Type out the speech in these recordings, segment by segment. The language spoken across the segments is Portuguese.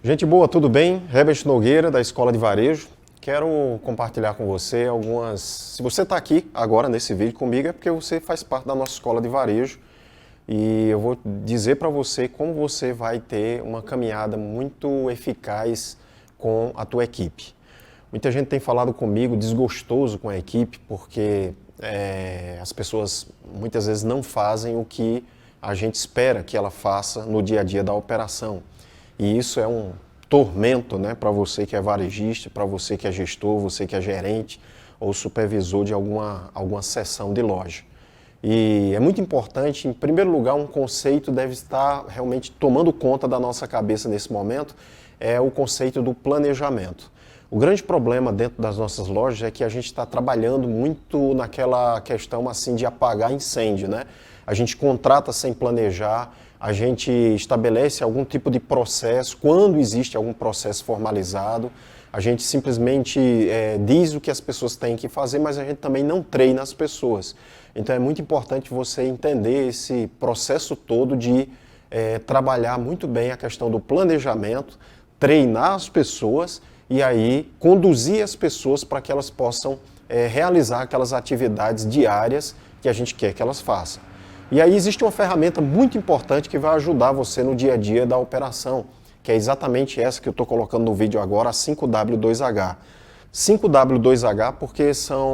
Gente boa, tudo bem? Herbert Nogueira, da Escola de Varejo. Quero compartilhar com você algumas... Se você está aqui agora nesse vídeo comigo é porque você faz parte da nossa Escola de Varejo e eu vou dizer para você como você vai ter uma caminhada muito eficaz com a tua equipe. Muita gente tem falado comigo desgostoso com a equipe porque as pessoas muitas vezes não fazem o que a gente espera que ela faça no dia a dia da operação. E isso é um tormento, né, para você que é varejista, para você que é gestor, você que é gerente ou supervisor de alguma seção de loja. E é muito importante, em primeiro lugar, um conceito deve estar realmente tomando conta da nossa cabeça nesse momento, é o conceito do planejamento. O grande problema dentro das nossas lojas é que a gente está trabalhando muito naquela questão assim de apagar incêndio, né? A gente contrata sem planejar, a gente estabelece algum tipo de processo, quando existe algum processo formalizado, a gente simplesmente diz o que as pessoas têm que fazer, mas a gente também não treina as pessoas. Então é muito importante você entender esse processo todo de trabalhar muito bem a questão do planejamento, treinar as pessoas e aí conduzir as pessoas para que elas possam realizar aquelas atividades diárias que a gente quer que elas façam. E aí existe uma ferramenta muito importante que vai ajudar você no dia a dia da operação, que é exatamente essa que eu estou colocando no vídeo agora, a 5W2H. 5W2H porque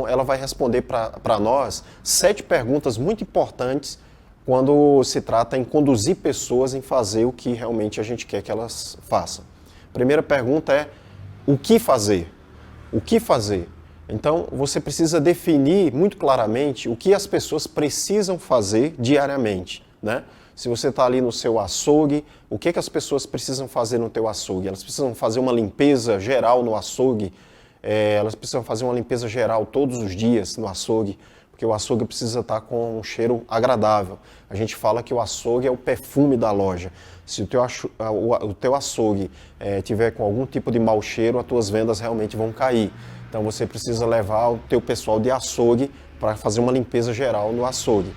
ela vai responder para nós 7 perguntas muito importantes quando se trata em conduzir pessoas em fazer o que realmente a gente quer que elas façam. A primeira pergunta é: o que fazer? O que fazer? Então, você precisa definir muito claramente o que as pessoas precisam fazer diariamente, né? Se você está ali no seu açougue, o que as pessoas precisam fazer no teu açougue? Elas precisam fazer uma limpeza geral no açougue, elas precisam fazer uma limpeza geral todos os dias no açougue, porque o açougue precisa estar com um cheiro agradável. A gente fala que o açougue é o perfume da loja. Se o teu açougue tiver com algum tipo de mau cheiro, as tuas vendas realmente vão cair. Então você precisa levar o teu pessoal de açougue para fazer uma limpeza geral no açougue.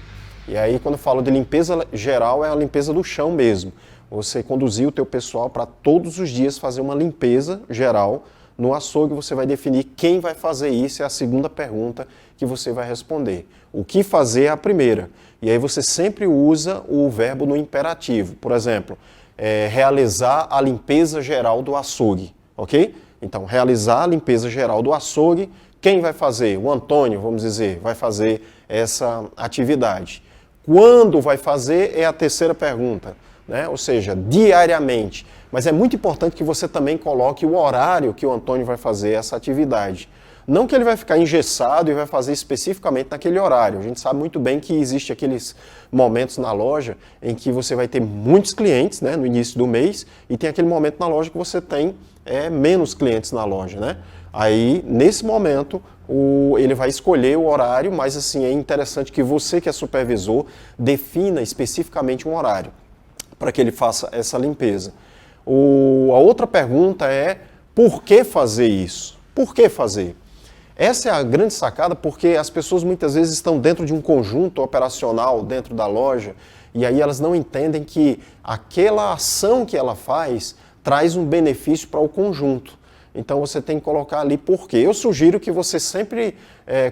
E aí quando eu falo de limpeza geral é a limpeza do chão mesmo. Você conduzir o teu pessoal para todos os dias fazer uma limpeza geral no açougue. Você vai definir quem vai fazer isso, é a segunda pergunta que você vai responder. O que fazer é a primeira. E aí você sempre usa o verbo no imperativo. Por exemplo, realizar a limpeza geral do açougue, ok? Então, realizar a limpeza geral do açougue, quem vai fazer? O Antônio, vamos dizer, vai fazer essa atividade. Quando vai fazer é a terceira pergunta, né? Ou seja, diariamente. Mas é muito importante que você também coloque o horário que o Antônio vai fazer essa atividade. Não que ele vai ficar engessado e vai fazer especificamente naquele horário. A gente sabe muito bem que existe aqueles momentos na loja em que você vai ter muitos clientes, né, no início do mês, e tem aquele momento na loja que você tem menos clientes na loja, né? Aí, nesse momento, ele vai escolher o horário, mas assim, é interessante que você que é supervisor defina especificamente um horário para que ele faça essa limpeza. A outra pergunta é: por que fazer isso? Por que fazer? Essa é a grande sacada, porque as pessoas muitas vezes estão dentro de um conjunto operacional dentro da loja e aí elas não entendem que aquela ação que ela faz traz um benefício para o conjunto. Então você tem que colocar ali por quê. Eu sugiro que você sempre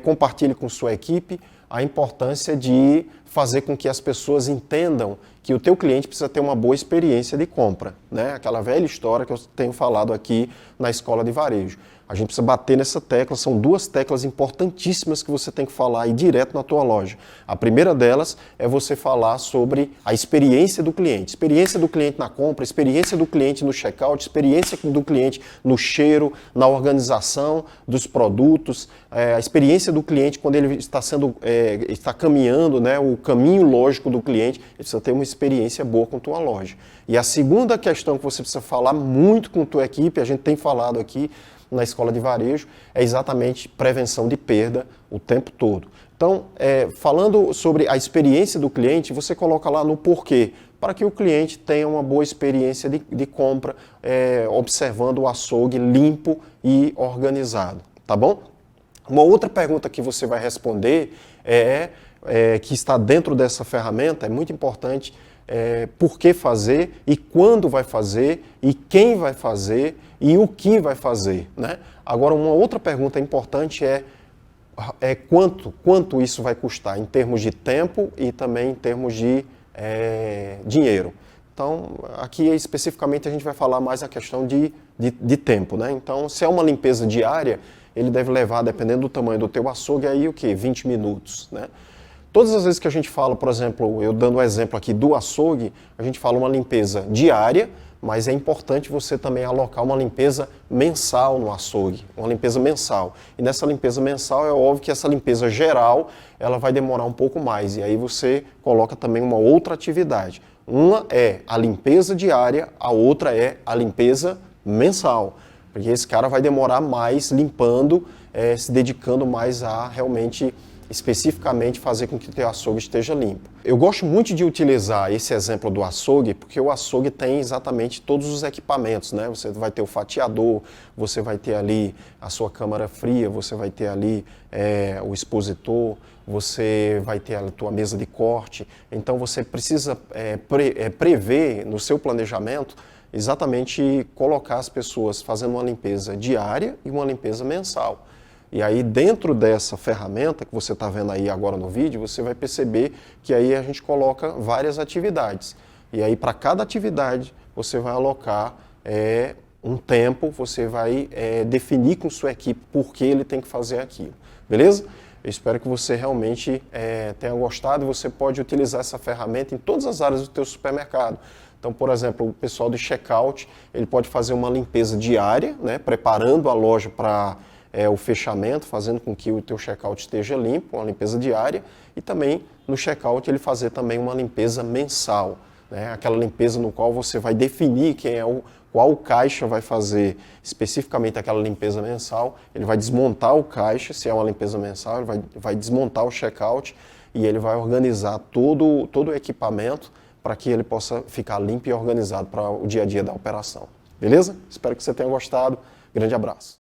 compartilhe com sua equipe a importância de fazer com que as pessoas entendam que o teu cliente precisa ter uma boa experiência de compra, né? Aquela velha história que eu tenho falado aqui na Escola de Varejo. A gente precisa bater nessa tecla, são 2 teclas importantíssimas que você tem que falar aí direto na tua loja. A primeira delas é você falar sobre a experiência do cliente. Experiência do cliente na compra, experiência do cliente no checkout, experiência do cliente no cheiro, na organização dos produtos, a experiência do cliente quando ele está caminhando, né, o caminho lógico do cliente. Ele precisa ter uma experiência boa com a tua loja. E a segunda questão que você precisa falar muito com a tua equipe, a gente tem falado aqui na Escola de Varejo, é exatamente prevenção de perda o tempo todo. Então, falando sobre a experiência do cliente, você coloca lá no porquê, para que o cliente tenha uma boa experiência de compra, observando o açougue limpo e organizado, tá bom? Uma outra pergunta que você vai responder que está dentro dessa ferramenta, é muito importante por que fazer e quando vai fazer e quem vai fazer e o que vai fazer, né? Agora, uma outra pergunta importante é quanto isso vai custar em termos de tempo e também em termos de dinheiro. Então, aqui especificamente a gente vai falar mais a questão de tempo, né? Então, se é uma limpeza diária, ele deve levar, dependendo do tamanho do teu açougue, aí o quê? 20 minutos, né? Todas as vezes que a gente fala, por exemplo, eu dando o exemplo aqui do açougue, a gente fala uma limpeza diária, mas é importante você também alocar uma limpeza mensal no açougue, uma limpeza mensal. E nessa limpeza mensal é óbvio que essa limpeza geral, ela vai demorar um pouco mais, e aí você coloca também uma outra atividade. Uma é a limpeza diária, a outra é a limpeza mensal, porque esse cara vai demorar mais limpando, se dedicando mais a realmente, especificamente, fazer com que o teu açougue esteja limpo. Eu gosto muito de utilizar esse exemplo do açougue, porque o açougue tem exatamente todos os equipamentos, né? Você vai ter o fatiador, você vai ter ali a sua câmara fria, você vai ter ali o expositor, você vai ter a tua mesa de corte. Então você precisa prever no seu planejamento exatamente colocar as pessoas fazendo uma limpeza diária e uma limpeza mensal. E aí dentro dessa ferramenta que você está vendo aí agora no vídeo, você vai perceber que aí a gente coloca várias atividades. E aí para cada atividade você vai alocar um tempo, você vai definir com sua equipe por que ele tem que fazer aquilo. Beleza? Eu espero que você realmente tenha gostado e você pode utilizar essa ferramenta em todas as áreas do teu supermercado. Então, por exemplo, o pessoal de checkout, ele pode fazer uma limpeza diária, né, preparando a loja para o fechamento, fazendo com que o teu checkout esteja limpo, uma limpeza diária, e também no checkout ele fazer também uma limpeza mensal, né, aquela limpeza no qual você vai definir qual caixa vai fazer especificamente aquela limpeza mensal, ele vai desmontar o caixa, se é uma limpeza mensal, ele vai desmontar o checkout e ele vai organizar todo o equipamento para que ele possa ficar limpo e organizado para o dia a dia da operação. Beleza? Espero que você tenha gostado. Grande abraço.